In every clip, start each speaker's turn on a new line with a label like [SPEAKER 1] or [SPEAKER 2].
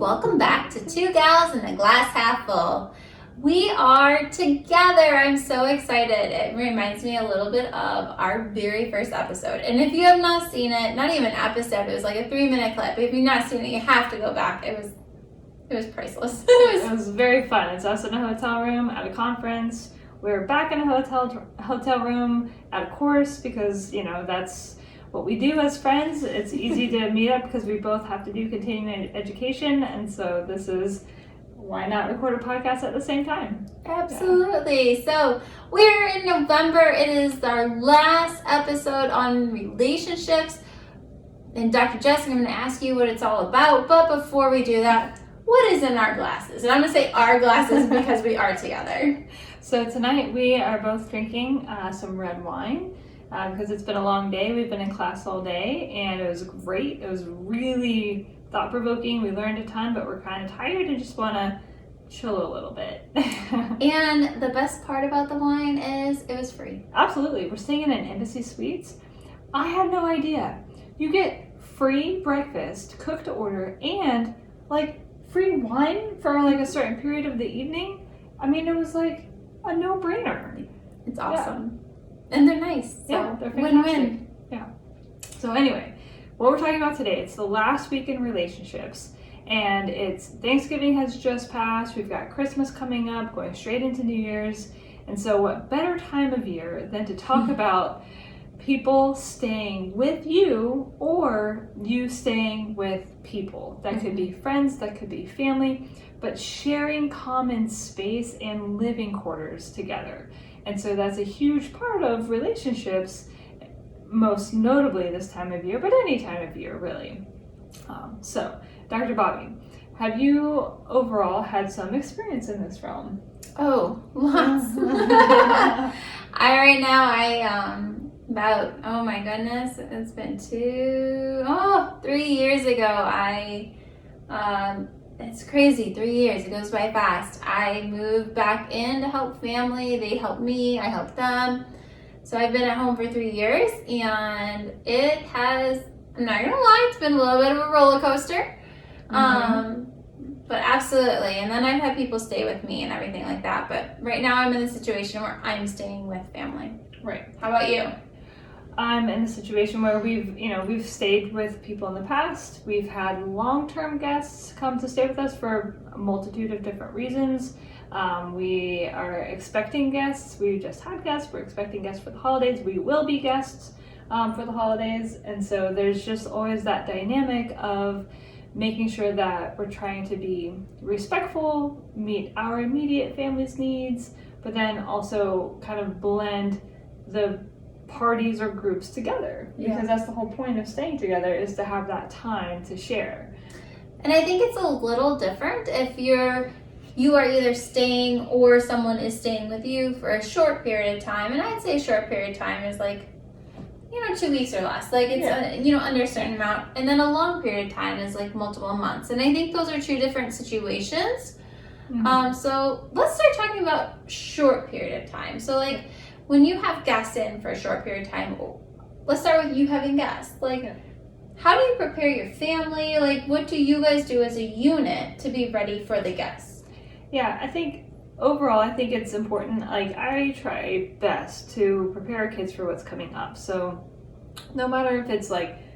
[SPEAKER 1] Welcome back to Two Gals and a Glass Half Full. We are together. I'm so excited. It reminds me a little bit of our very first episode. And if you have not seen it, not even an episode, it was like a 3-minute clip. If you've not seen it, you have to go back. It was priceless.
[SPEAKER 2] It was very fun. It's us in a hotel room at a conference. We're back in a hotel room at a course because, that's what we do as friends. It's easy to meet up because we both have to do continuing education, and so this is why not record a podcast at the same time.
[SPEAKER 1] Absolutely. Yeah. So we're in November. It is our last episode on relationships, and Dr. Jess, I'm going to ask you what it's all about, but before we do that, what is in our glasses? And I'm going to say our glasses because we are together.
[SPEAKER 2] So tonight we are both drinking some red wine. Because it's been a long day. We've been in class all day and it was great. It was really thought-provoking. We learned a ton, but we're kind of tired and just want to chill a little bit.
[SPEAKER 1] And the best part about the wine is it was free.
[SPEAKER 2] Absolutely. We're staying in an Embassy Suites. I had no idea. You get free breakfast, cooked to order, and free wine for a certain period of the evening. I mean, it was like a no-brainer.
[SPEAKER 1] It's awesome. Yeah. And they're nice. So
[SPEAKER 2] yeah, they're fantastic.
[SPEAKER 1] Win-win.
[SPEAKER 2] Yeah. So anyway, what we're talking about today, it's the last week in relationships. And it's Thanksgiving has just passed. We've got Christmas coming up, going straight into New Year's. And so what better time of year than to talk about people staying with you or you staying with people. That could be friends, that could be family, but sharing common space and living quarters together. And so that's a huge part of relationships, most notably this time of year, but any time of year, really. So, Dr. Bobbie, have you overall had some experience in this realm?
[SPEAKER 1] Oh, lots. Oh my goodness, it's been 3 years ago, it's crazy, 3 years, it goes by fast. I moved back in to help family, they helped me, I helped them. So I've been at home for 3 years and it has, I'm not gonna lie, it's been a little bit of a roller coaster. But absolutely, and then I've had people stay with me and everything like that, but right now I'm in a situation where I'm staying with family.
[SPEAKER 2] Right.
[SPEAKER 1] How about you?
[SPEAKER 2] I'm in a situation where we've stayed with people in the past. We've had long-term guests come to stay with us for a multitude of different reasons. We are expecting guests. We just had guests. We're expecting guests for the holidays. We will be guests for the holidays. And so there's just always that dynamic of making sure that we're trying to be respectful, meet our immediate family's needs, but then also kind of blend the parties or groups together, because that's the whole point of staying together, is to have that time to share.
[SPEAKER 1] And I think it's a little different if you are either staying or someone is staying with you for a short period of time. And I'd say a short period of time is 2 weeks or less, under a certain amount, and then a long period of time is multiple months. And I think those are two different situations. So let's start talking about short period of time. So when you have guests in for a short period of time, let's start with you having guests. How do you prepare your family? What do you guys do as a unit to be ready for the guests?
[SPEAKER 2] Yeah, I think it's important. I try best to prepare our kids for what's coming up. So no matter if it's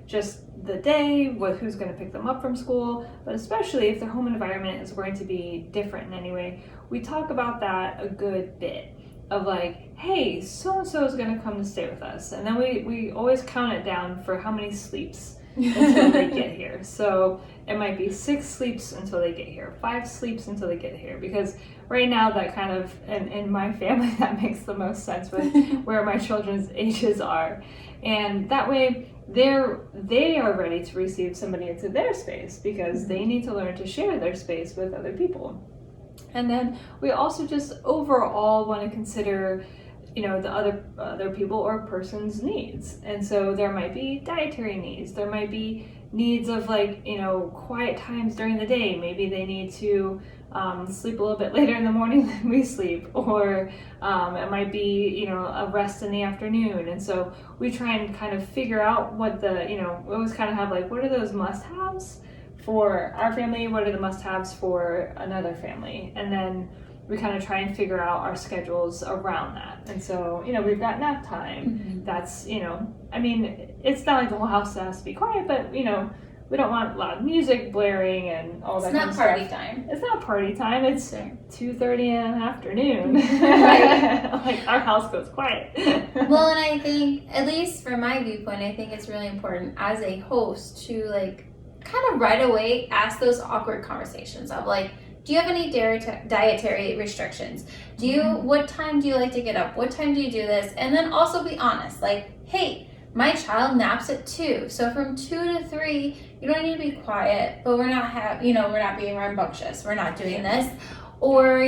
[SPEAKER 2] just the day, who's going to pick them up from school, but especially if their home environment is going to be different in any way, we talk about that a good bit. Of hey, so-and-so is going to come to stay with us. And then we always count it down for how many sleeps until they get here. So it might be 6 sleeps until they get here, 5 sleeps until they get here. Because right now that kind of, in my family, that makes the most sense with where my children's ages are. And that way they are ready to receive somebody into their space because they need to learn to share their space with other people. And then we also just overall want to consider, the other people or person's needs. And so there might be dietary needs. There might be needs of quiet times during the day. Maybe they need to sleep a little bit later in the morning than we sleep, or it might be, a rest in the afternoon. And so we try and kind of figure out what we always kind of have what are those must-haves for our family, what are the must-haves for another family, and then we kind of try and figure out our schedules around that. And so, we've got nap time. That's, I mean, it's not like the whole house has to be quiet, but, we don't want loud music blaring and all that kind of stuff.
[SPEAKER 1] It's not party time.
[SPEAKER 2] It's not party time. It's 2:30 in the afternoon. Like, our house goes quiet.
[SPEAKER 1] Well, and I think, at least from my viewpoint, I think it's really important as a host to, like, kind of right away ask those awkward conversations of, like, do you have any dietary restrictions? What time do you like to get up? What time do you do this? And then also be honest, like, hey, my child naps at 2, so from 2 to 3, you don't need to be quiet, but we're not we're not being rambunctious. We're not doing this. Or,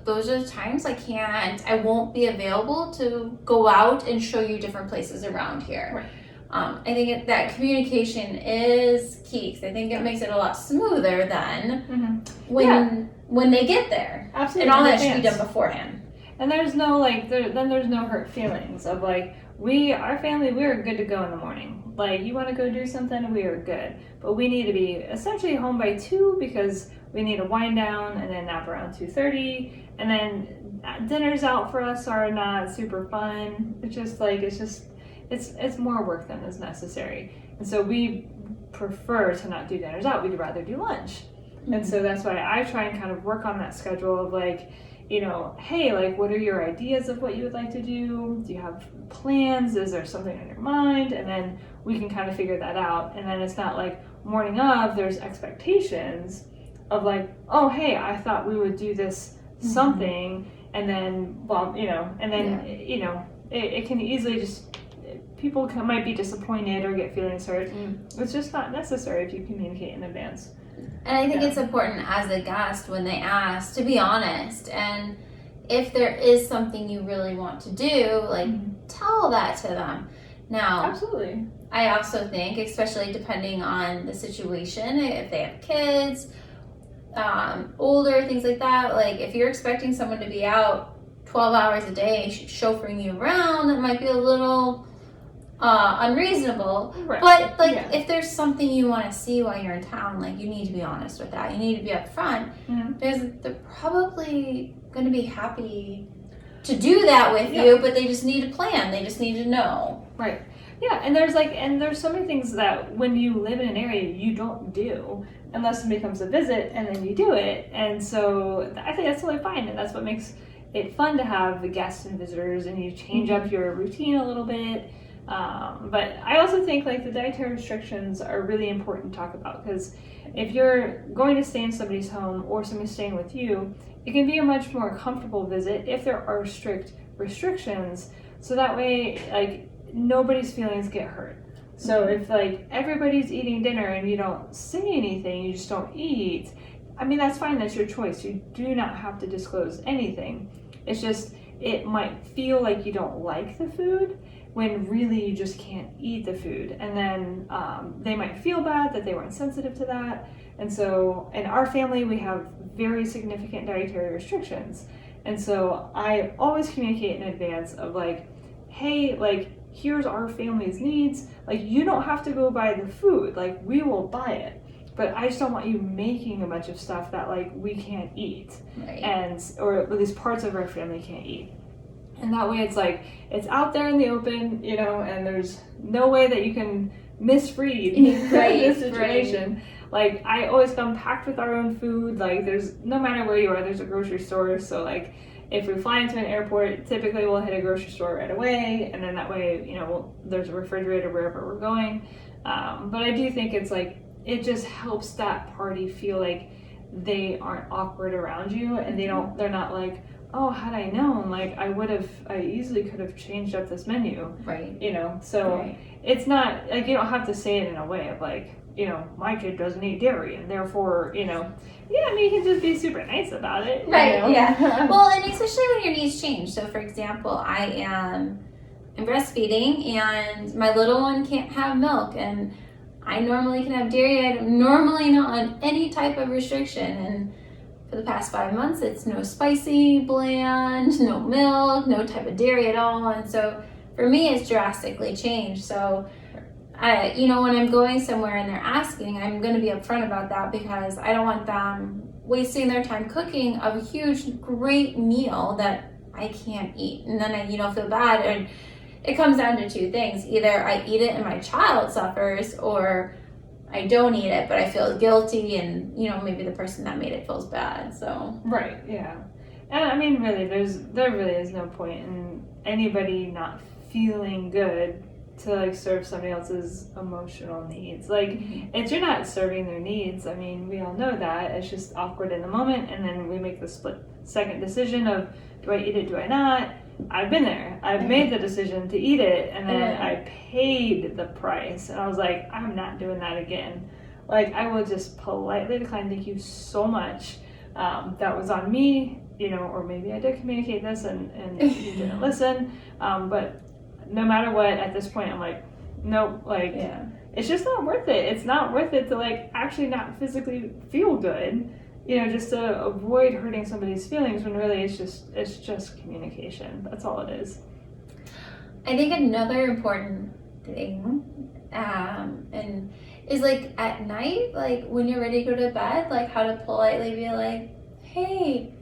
[SPEAKER 1] those are the times I won't be available to go out and show you different places around here.
[SPEAKER 2] Right.
[SPEAKER 1] I think that communication is key, because I think it makes it a lot smoother than when they get there.
[SPEAKER 2] Absolutely.
[SPEAKER 1] And all that should be done beforehand.
[SPEAKER 2] And there's no there's no hurt feelings of like, our family, we are good to go in the morning. Like, you want to go do something, we are good. But we need to be essentially home by 2 because we need to wind down and then nap around 2:30. And then dinners out for us are not super fun. It's more work than is necessary. And so we prefer to not do dinners out. We'd rather do lunch. And so that's why I try and kind of work on that schedule of like, hey, like, what are your ideas of what you would like to do? Do you have plans? Is there something on your mind? And then we can kind of figure that out. And then it's not like morning of, there's expectations of like, oh, hey, I thought we would do this something. And then, it can easily just, people might be disappointed or get feelings hurt. And it's just not necessary if you communicate in advance.
[SPEAKER 1] And I think it's important as a guest, when they ask, to be honest. And if there is something you really want to do, like, tell that to them. Now,
[SPEAKER 2] absolutely.
[SPEAKER 1] I also think, especially depending on the situation, if they have kids, older, things like that, like, if you're expecting someone to be out 12 hours a day chauffeuring you around, that might be a little unreasonable.
[SPEAKER 2] Right.
[SPEAKER 1] But if there's something you want to see while you're in town, like, you need to be honest with that. You need to be upfront. They're probably going to be happy to do that with you, but they just need a plan. They just need to know.
[SPEAKER 2] Right. Yeah, and there's so many things that when you live in an area you don't do unless somebody comes to visit, and then you do it. And so I think that's totally fine, and that's what makes it fun to have the guests and visitors, and you change up your routine a little bit. But I also think like the dietary restrictions are really important to talk about, because if you're going to stay in somebody's home or somebody's staying with you, it can be a much more comfortable visit if there are strict restrictions, so that way like nobody's feelings get hurt. So if like everybody's eating dinner and you don't say anything, you just don't eat, I mean, that's fine, that's your choice. You do not have to disclose anything. It's just, it might feel like you don't like the food when really you just can't eat the food. And then they might feel bad that they weren't sensitive to that. And so in our family, we have very significant dietary restrictions. And so I always communicate in advance of like, hey, like, here's our family's needs. Like, you don't have to go buy the food. Like, we will buy it. But I just don't want you making a bunch of stuff that like we can't eat. Right. Or at least parts of our family can't eat. And that way it's like, it's out there in the open, and there's no way that you can misread this situation. Like, I always come packed with our own food. Like, there's, no matter where you are, there's a grocery store. So like, if we fly into an airport, typically we'll hit a grocery store right away. And then that way, there's a refrigerator wherever we're going. But I do think it's like, it just helps that party feel like they aren't awkward around you, and they're not like, oh, had I known, like, I easily could have changed up this menu. Right. So right. It's not, like, you don't have to say it in a way of like, my kid doesn't eat dairy, and therefore, you can just be super nice about it.
[SPEAKER 1] Right, yeah. Well, and especially when your needs change. So, for example, I'm breastfeeding, and my little one can't have milk, and I normally can have dairy. I'm normally not on any type of restriction, and for the past 5 months, it's no spicy, bland, no milk, no type of dairy at all. And so for me, it's drastically changed. So when I'm going somewhere and they're asking, I'm going to be upfront about that because I don't want them wasting their time cooking a huge, great meal that I can't eat. And then I, feel bad. And it comes down to two things. Either I eat it and my child suffers, or I don't eat it, but I feel guilty and, maybe the person that made it feels bad. So.
[SPEAKER 2] Right, yeah. And I mean, really, there really is no point in anybody not feeling good to like serve somebody else's emotional needs. Like, if you're not serving their needs, I mean, we all know that. It's just awkward in the moment, and then we make the split-second decision of, do I eat it, do I not? I've been there. I've made the decision to eat it, and then I paid the price, and I was like, I'm not doing that again. Like, I will just politely decline, thank you so much. That was on me, or maybe I did communicate this and you didn't listen. But no matter what, at this point, I'm like, nope, like, it's just not worth it. It's not worth it to, like, actually not physically feel good, just to avoid hurting somebody's feelings when really it's just communication. That's all it is.
[SPEAKER 1] I think another important thing, and is like at night, like when you're ready to go to bed, like how to politely be like, hey,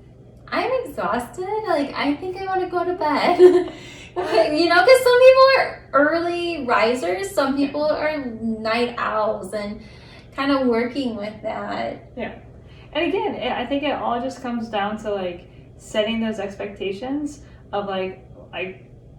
[SPEAKER 1] I'm exhausted. Like, I think I want to go to bed. Because some people are early risers, some people are night owls, and kind of working with that.
[SPEAKER 2] Yeah. And again, I think it all just comes down to like setting those expectations of like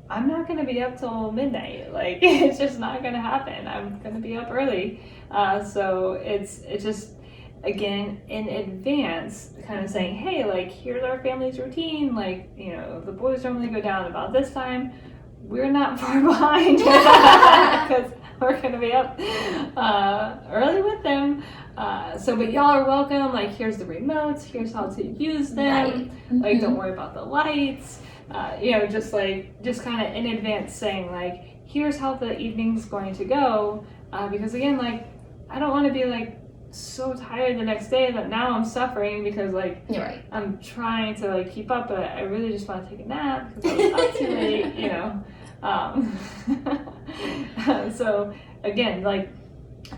[SPEAKER 2] I'm not going to be up till midnight. Like, it's just not going to happen. I'm going to be up early. So it's just, again, in advance, kind of saying, hey, like, here's our family's routine. Like, the boys normally go down about this time. We're not far behind because we're going to be up early with them. But y'all are welcome. Like, here's the remotes. Here's how to use them.
[SPEAKER 1] Right.
[SPEAKER 2] Like, don't worry about the lights. Just kind of in advance saying, like, here's how the evening's going to go. Because, again, like, I don't want to be, like, so tired the next day that now I'm suffering because, like,
[SPEAKER 1] you're right.
[SPEAKER 2] I'm trying to, like, keep up, but I really just want to take a nap because I was up too late, So, again, like,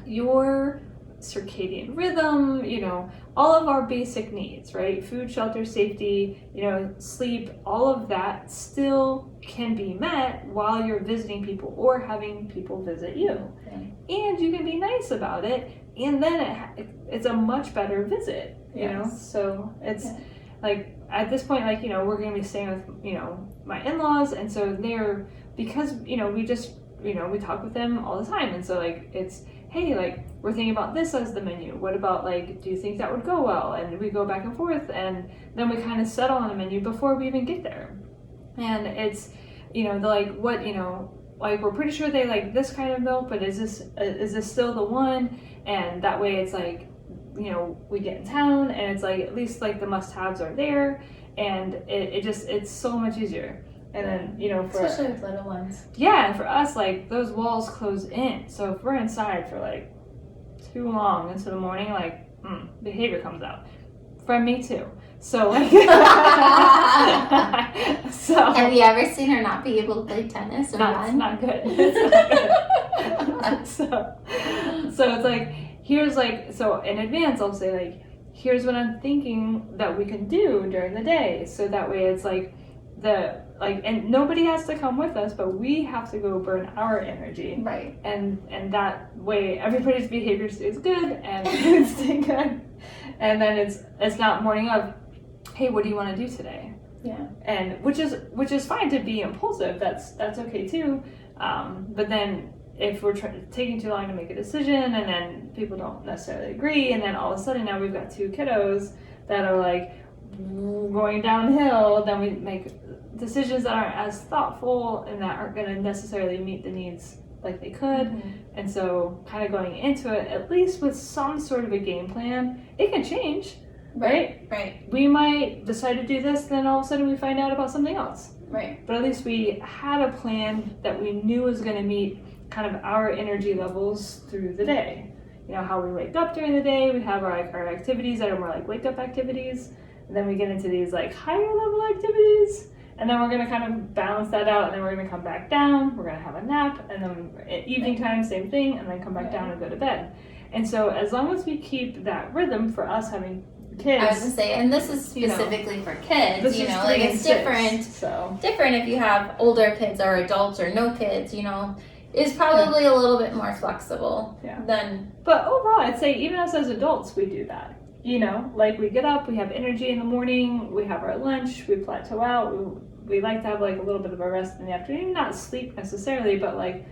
[SPEAKER 2] your circadian rhythm, all of our basic needs, right? Food, shelter, safety, sleep, all of that still can be met while you're visiting people or having people visit you.
[SPEAKER 1] Okay.
[SPEAKER 2] And you can be nice about it, and then it's a much better visit, So it's like, at this point, like, we're going to be staying with, my in-laws, and so because, we just, we talk with them all the time, and so, like, it's, hey, like, we're thinking about this as the menu. What about, like, do you think that would go well? And we go back and forth, and then we kind of settle on a menu before we even get there. And it's, they're like, what, like, we're pretty sure they like this kind of milk, but is this still the one? And that way it's like, we get in town, and it's like, at least, like, the must-haves are there, and it's so much easier. And then,
[SPEAKER 1] especially with little ones.
[SPEAKER 2] Yeah, and for us, like, those walls close in. So if we're inside for, like, too long into the morning, like, behavior comes out. From me, too. So, like...
[SPEAKER 1] Have you ever seen her not be able to play tennis or run?
[SPEAKER 2] It's not good. It's not good. So it's like, here's, like... So in advance, I'll say, like, here's what I'm thinking that we can do during the day. So that way it's, like, and nobody has to come with us, but we have to go burn our energy.
[SPEAKER 1] Right.
[SPEAKER 2] And that way everybody's behavior stays good and it's stay good. And then it's not morning of, hey, what do you want to do today?
[SPEAKER 1] Yeah.
[SPEAKER 2] And which is fine to be impulsive. That's okay too. But then if we're taking too long to make a decision, and then people don't necessarily agree, and then all of a sudden now we've got two kiddos that are like going downhill, then we make decisions that aren't as thoughtful and that aren't going to necessarily meet the needs like they could. Mm-hmm. And so kind of going into it, at least with some sort of a game plan, it can change, right?
[SPEAKER 1] Right.
[SPEAKER 2] We might decide to do this, then all of a sudden we find out about something else.
[SPEAKER 1] Right.
[SPEAKER 2] But at least we had a plan that we knew was going to meet kind of our energy levels through the day. How we wake up during the day, we have our activities that are more like wake up activities, and then we get into these like higher level activities. And then we're going to kind of balance that out, and then we're going to come back down, we're going to have a nap, and then at evening time, same thing, and then come back down and go to bed. And so as long as we keep that rhythm for us having kids.
[SPEAKER 1] I was gonna say, and this is specifically for kids, like it's different. Different if you have older kids or adults or no kids, is probably a little bit more flexible than.
[SPEAKER 2] But overall, I'd say even us as adults, we do that. Like we get up, we have energy in the morning, we have our lunch, we plateau out. We like to have like a little bit of a rest in the afternoon, not sleep necessarily, but like,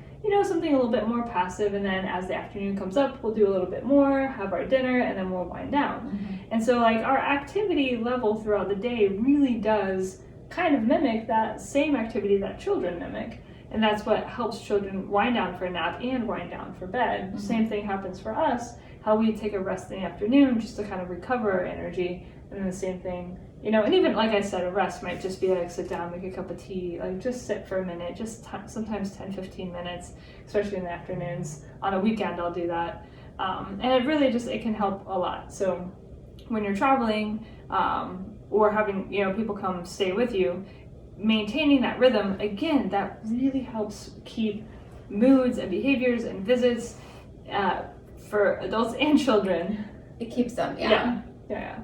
[SPEAKER 2] something a little bit more passive. And then as the afternoon comes up, we'll do a little bit more, have our dinner, and then we'll wind down. Mm-hmm. And so like our activity level throughout the day really does kind of mimic that same activity that children mimic. And that's what helps children wind down for a nap and wind down for bed. Mm-hmm. Same thing happens for us, how we take a rest in the afternoon just to kind of recover our energy. And then the same thing, and even like I said, a rest might just be like sit down, make a cup of tea, like just sit for a minute, just sometimes 10-15 minutes, especially in the afternoons. On a weekend I'll do that. And it really it can help a lot. So when you're traveling or having people come stay with you, maintaining that rhythm, again, that really helps keep moods and behaviors and visits for adults and children.
[SPEAKER 1] It keeps them,
[SPEAKER 2] yeah.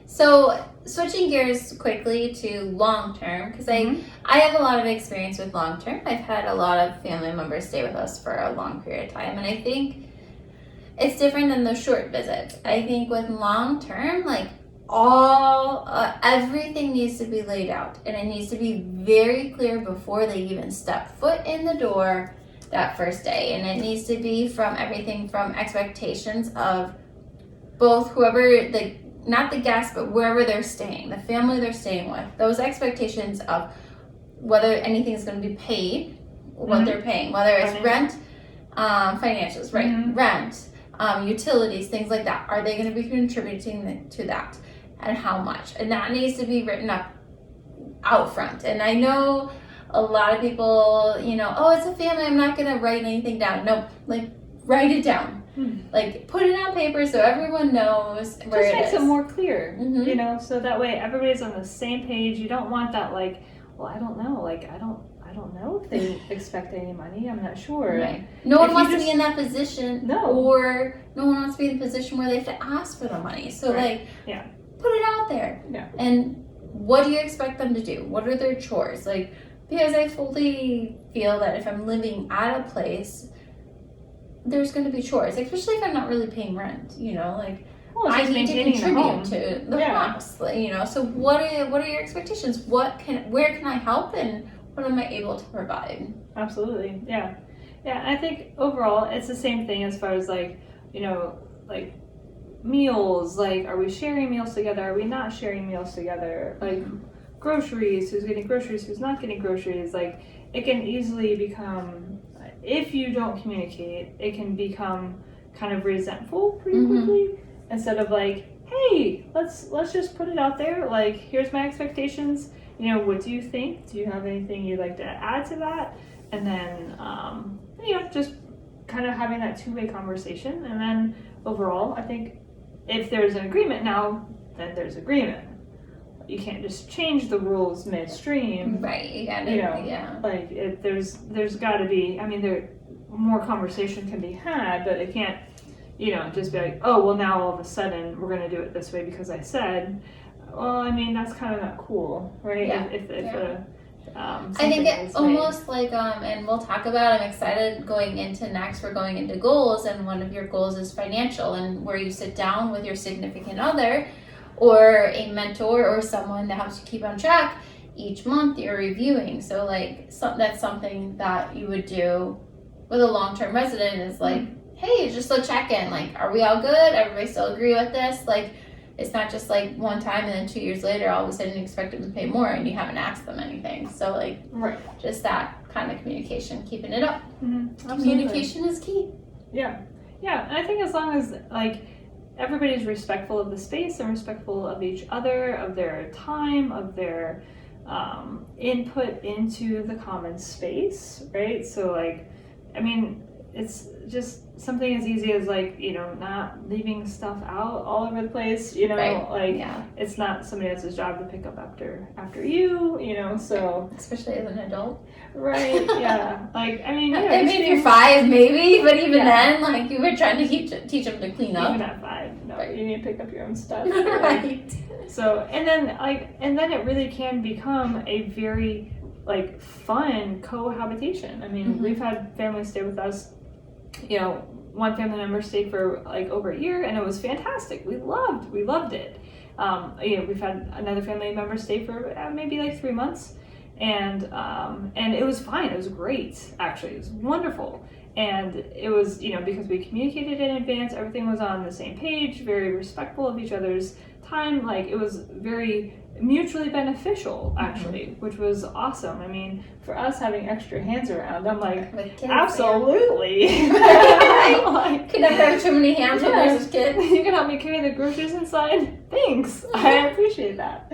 [SPEAKER 1] So switching gears quickly to long term, because I have a lot of experience with long term. I've had a lot of family members stay with us for a long period of time, and I think it's different than the short visits. I think with long term, like everything needs to be laid out, and it needs to be very clear before they even step foot in the door that first day. And it needs to be from everything from expectations of both whoever not the guest, but wherever they're staying, the family they're staying with, those expectations of whether anything is going to be paid, what they're paying, whether it's rent, financials, right? Rent, utilities, things like that. Are they going to be contributing to that, and how much? And that needs to be written up out front. And I know a lot of people, oh, it's a family, I'm not going to write anything down. No, like write it down. Like put it on paper so everyone knows where it is.
[SPEAKER 2] Just makes it more clear, so that way everybody's on the same page. You don't want that I don't know, I don't know if they expect any money. I'm not sure.
[SPEAKER 1] Right. No one wants to be in that position. No. Or no one wants to be in the position where they have to ask for the money. So put it out there. Yeah. And what do you expect them to do? What are their chores? Because I fully feel that if I'm living at a place, there's going to be chores, especially if I'm not really paying rent, I need to contribute to the house, so what are your expectations? Where can I help, and what am I able to provide?
[SPEAKER 2] Absolutely. Yeah. I think overall it's the same thing as far as meals, are we sharing meals together? Are we not sharing meals together? Groceries, who's getting groceries, who's not getting groceries, it can easily become, if you don't communicate, it can become kind of resentful pretty quickly, instead of hey, let's just put it out there, here's my expectations, what do you think? Do you have anything you'd like to add to that? And then just kind of having that two-way conversation. And then overall, I think if there's an agreement now, then there's agreement. You can't just change the rules midstream.
[SPEAKER 1] Right. You gotta,
[SPEAKER 2] there's got to be, more conversation can be had, but it can't, just be oh, well, now all of a sudden we're going to do it this way because I said. Well, that's kind of not cool, right?
[SPEAKER 1] Yeah. I think it's almost and we'll talk about, I'm excited going into next, we're going into goals, and one of your goals is financial, and where you sit down with your significant other or a mentor or someone that helps you keep on track. Each month you're reviewing. So that's something that you would do with a long-term resident is hey, just a check-in. Are we all good? Everybody still agree with this? It's not just one time and then 2 years later all of a sudden you expect them to pay more and you haven't asked them anything. So just that kind of communication, keeping it up. Communication is key.
[SPEAKER 2] Yeah. And I think as long as everybody's respectful of the space and respectful of each other, of their time, of their input into the common space, right? So it's just something as easy as like, you know, not leaving stuff out all over the place, you know,
[SPEAKER 1] Right.
[SPEAKER 2] like
[SPEAKER 1] Yeah.
[SPEAKER 2] it's not somebody else's job to pick up after you, you know, so.
[SPEAKER 1] Especially as an adult.
[SPEAKER 2] Right, yeah. Like, I mean,
[SPEAKER 1] I mean, if you're 5, maybe, but even then, like, you were trying to teach them to clean up.
[SPEAKER 2] Even at 5, no,
[SPEAKER 1] Right.
[SPEAKER 2] you need to pick up your own stuff.
[SPEAKER 1] Right.
[SPEAKER 2] So, and then it really can become a very, like, fun cohabitation. I mean,
[SPEAKER 1] Mhm.
[SPEAKER 2] we've had families stay with us, you know, one family member stayed for, like, over a year, and it was fantastic. We loved it. You know, we've had another family member stay for maybe, like, 3 months. And it was fine. It was great, actually. It was wonderful. And it was, you know, because we communicated in advance, everything was on the same page, very respectful of each other's time. Like, it was very mutually beneficial, actually, which was awesome. I mean, for us having extra hands around, I'm like,
[SPEAKER 1] With kids,
[SPEAKER 2] absolutely.
[SPEAKER 1] Right. Could never have too many hands when there's a kid.
[SPEAKER 2] You can help me carry the groceries inside? Thanks. I appreciate that.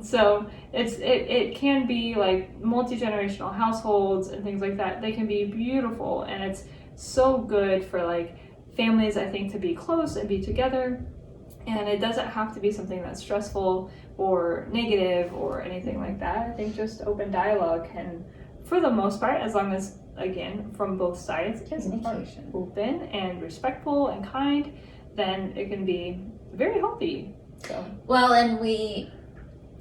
[SPEAKER 2] So it can be like multi-generational households and things like that. They can be beautiful, and it's so good for like families, I think, to be close and be together. And it doesn't have to be something that's stressful or negative or anything like that. I think just open dialogue can, for the most part, as long as, again, from both sides, is
[SPEAKER 1] Communication.
[SPEAKER 2] open and respectful and kind, then it can be very healthy. So.
[SPEAKER 1] Well, and we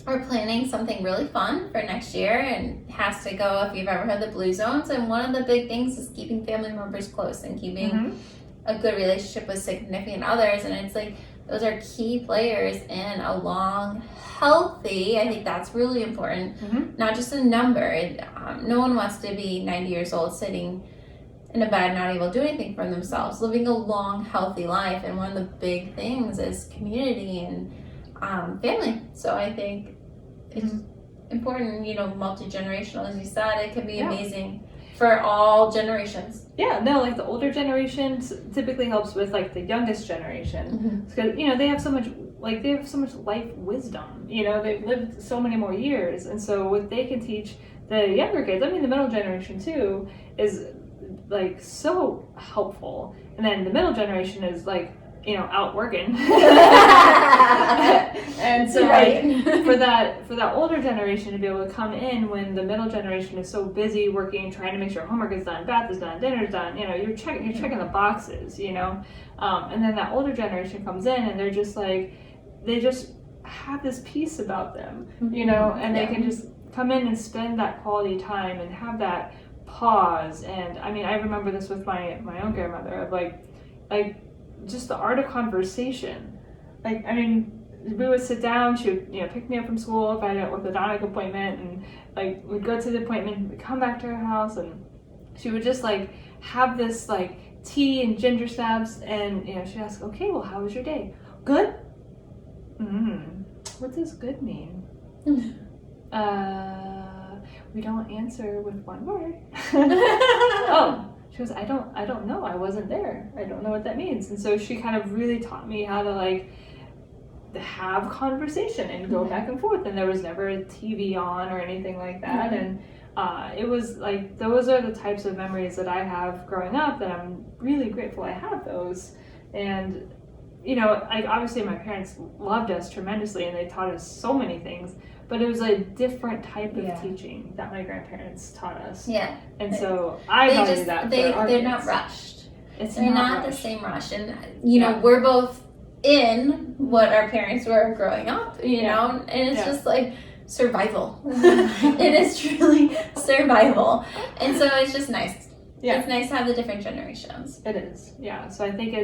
[SPEAKER 1] are planning something really fun for next year, and it has to go, if you've ever heard the Blue Zones, and one of the big things is keeping family members close and keeping a good relationship with significant others. And it's like, those are key players in a long, healthy, I think that's really important, not just a number. No one wants to be 90 years old sitting in a bed not able to do anything for themselves, living a long, healthy life. And one of the big things is community and family. So I think it's important, you know, multi-generational, as you said. It can be amazing for all generations.
[SPEAKER 2] Yeah, no, like the older generation typically helps with like the youngest generation, because you know they have so much life wisdom. You know, they've lived so many more years, and so what they can teach the younger kids, I mean the middle generation too, is like so helpful. And then the middle generation is like, you know, out working. And so like, for that older generation to be able to come in when the middle generation is so busy working, trying to make sure homework is done, bath is done, dinner's done, you know, you're checking the boxes, you know. And then that older generation comes in and they're just like, they just have this peace about them, you know, and they can just come in and spend that quality time and have that pause. And I mean, I remember this with my own grandmother, of like just the art of conversation. Like, I mean, we would sit down, she would, you know, pick me up from school if I had an orthodontic appointment, and like we'd go to the appointment, we'd come back to her house, and she would just like have this like tea and ginger snaps, and you know, she'd ask, okay, well, how was your day? Good? What does good mean? We don't answer with one word. Oh, she goes, I don't know. I wasn't there. I don't know what that means. And so she kind of really taught me how to like have conversation and go back and forth. And there was never a TV on or anything like that. And it was like, those are the types of memories that I have growing up that I'm really grateful I have those. And you know, like obviously my parents loved us tremendously and they taught us so many things, but it was a different type of teaching that my grandparents taught us. Yeah. And so I value that.
[SPEAKER 1] They're not rushed.
[SPEAKER 2] They're
[SPEAKER 1] not the same rush. And you know, we're both in what our parents were growing up, you know, and it's just like survival. It is truly survival. And so it's just nice. Yeah. It's nice to have the different generations.
[SPEAKER 2] It is. Yeah. So I think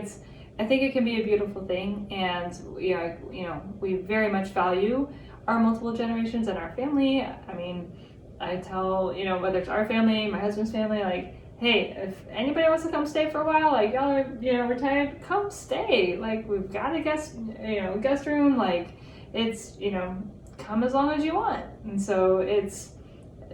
[SPEAKER 2] it can be a beautiful thing, and you know, we very much value our multiple generations in our family. I mean, I tell, you know, whether it's our family, my husband's family, like, hey, if anybody wants to come stay for a while, like y'all are, you know, retired, come stay. Like we've got a guest room. Like it's, you know, come as long as you want. And so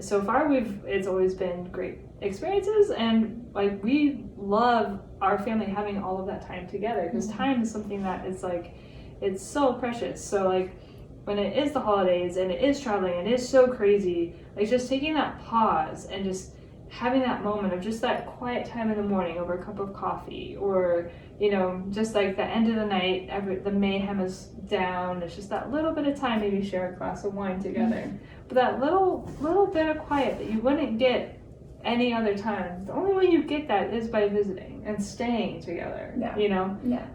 [SPEAKER 2] so far it's always been great experiences, and like we love our family having all of that time together, because time is something that is like, it's so precious. So like when it is the holidays and it is traveling and it is so crazy, like just taking that pause and just having that moment of just that quiet time in the morning over a cup of coffee, or, you know, just like the end of the night, the mayhem is down. It's just that little bit of time, maybe share a glass of wine together. But that little bit of quiet that you wouldn't get any other time. The only way you get that is by visiting and staying together.
[SPEAKER 1] Yeah.
[SPEAKER 2] You know.
[SPEAKER 1] Yeah.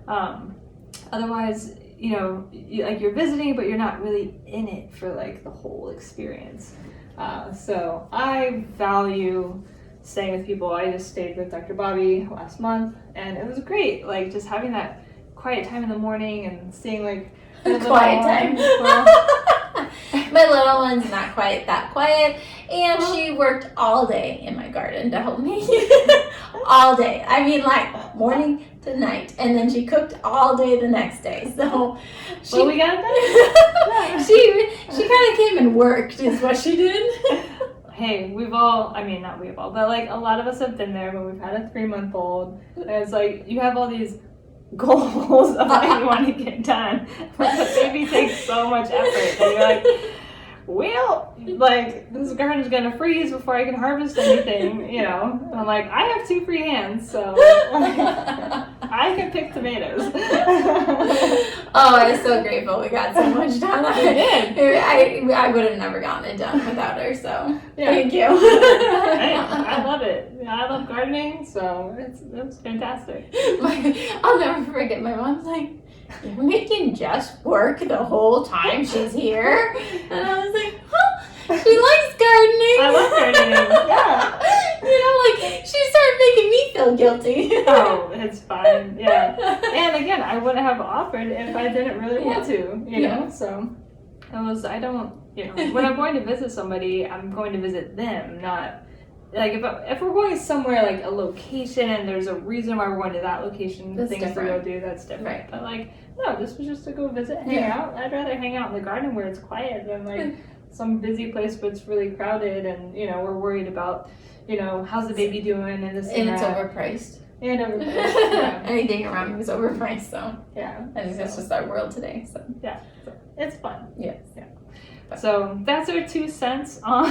[SPEAKER 2] Otherwise, you know, you're visiting, but you're not really in it for like the whole experience. So I value staying with people. I just stayed with Dr. Bobbie last month, and it was great. Like just having that quiet time in the morning and seeing like
[SPEAKER 1] quiet time. My little one's not quite that quiet, and she worked all day in my garden to help me. All day. I mean, like morning to night, and then she cooked all day the next day. So
[SPEAKER 2] we got that.
[SPEAKER 1] she kind of came and worked, is what she did.
[SPEAKER 2] Hey, not we have all, but like a lot of us have been there when we've had a 3-month-old. And it's like you have all these goals of what you want to get done, but the baby takes so much effort that you're like, well, like this garden's gonna freeze before I can harvest anything, you know. And I'm like, I have 2 free hands, so I can pick tomatoes.
[SPEAKER 1] Oh, I was so grateful we got so much done. I would have never gotten it done without her, so thank you.
[SPEAKER 2] I love it. I love gardening, so it's fantastic.
[SPEAKER 1] I'll never forget my mom's like, you're making Jess work the whole time she's here. And I was like, huh? She likes gardening.
[SPEAKER 2] I love gardening, yeah.
[SPEAKER 1] You know, like, she started making me feel guilty.
[SPEAKER 2] Oh, it's fine, yeah. And again, I wouldn't have offered if I didn't really want to, you know? So, when I'm going to visit somebody, I'm going to visit them, not... Like if we're going somewhere like a location and there's a reason why we're going to that location,
[SPEAKER 1] That's
[SPEAKER 2] things
[SPEAKER 1] different.
[SPEAKER 2] to go do, that's different.
[SPEAKER 1] Right.
[SPEAKER 2] But like, no, this was just to go visit, hang out. I'd rather hang out in the garden where it's quiet than like some busy place but it's really crowded and, you know, we're worried about, you know, how's the baby doing and this and
[SPEAKER 1] it's
[SPEAKER 2] that.
[SPEAKER 1] overpriced.
[SPEAKER 2] And overpriced, yeah.
[SPEAKER 1] Anything around me is overpriced, so
[SPEAKER 2] yeah.
[SPEAKER 1] I think that's just our world today. So
[SPEAKER 2] yeah, so it's fun.
[SPEAKER 1] Yes.
[SPEAKER 2] Yeah. So that's our 2 cents on,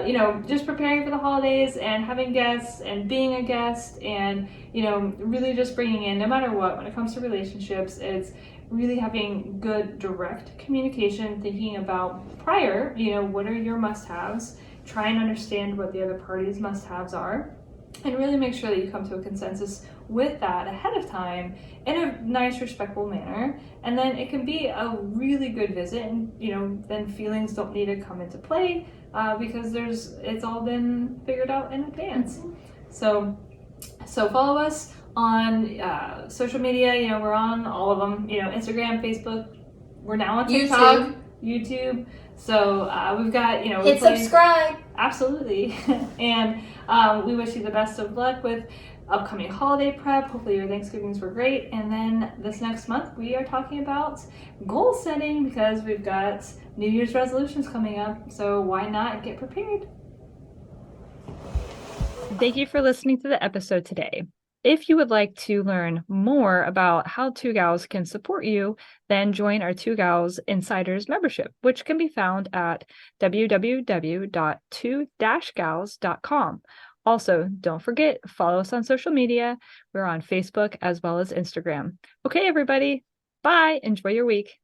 [SPEAKER 2] you know, just preparing for the holidays and having guests and being a guest and, you know, really just bringing in, no matter what, when it comes to relationships, it's really having good direct communication, thinking about prior, you know, what are your must-haves, try and understand what the other party's must-haves are, and really make sure that you come to a consensus with that ahead of time in a nice, respectful manner. And then it can be a really good visit, and you know, then feelings don't need to come into play because it's all been figured out in advance. So follow us on social media. You know, we're on all of them. You know, Instagram, Facebook. We're now on TikTok, YouTube. So we've got, you know,
[SPEAKER 1] hit subscribe.
[SPEAKER 2] Absolutely. And we wish you the best of luck with upcoming holiday prep. Hopefully your Thanksgivings were great. And then this next month we are talking about goal setting because we've got New Year's resolutions coming up. So why not get prepared? Thank you for listening to the episode today. If you would like to learn more about how 2 Gals can support you, then join our 2 Gals Insiders membership, which can be found at www.2-gals.com. Also, don't forget, follow us on social media. We're on Facebook as well as Instagram. Okay, everybody. Bye. Enjoy your week.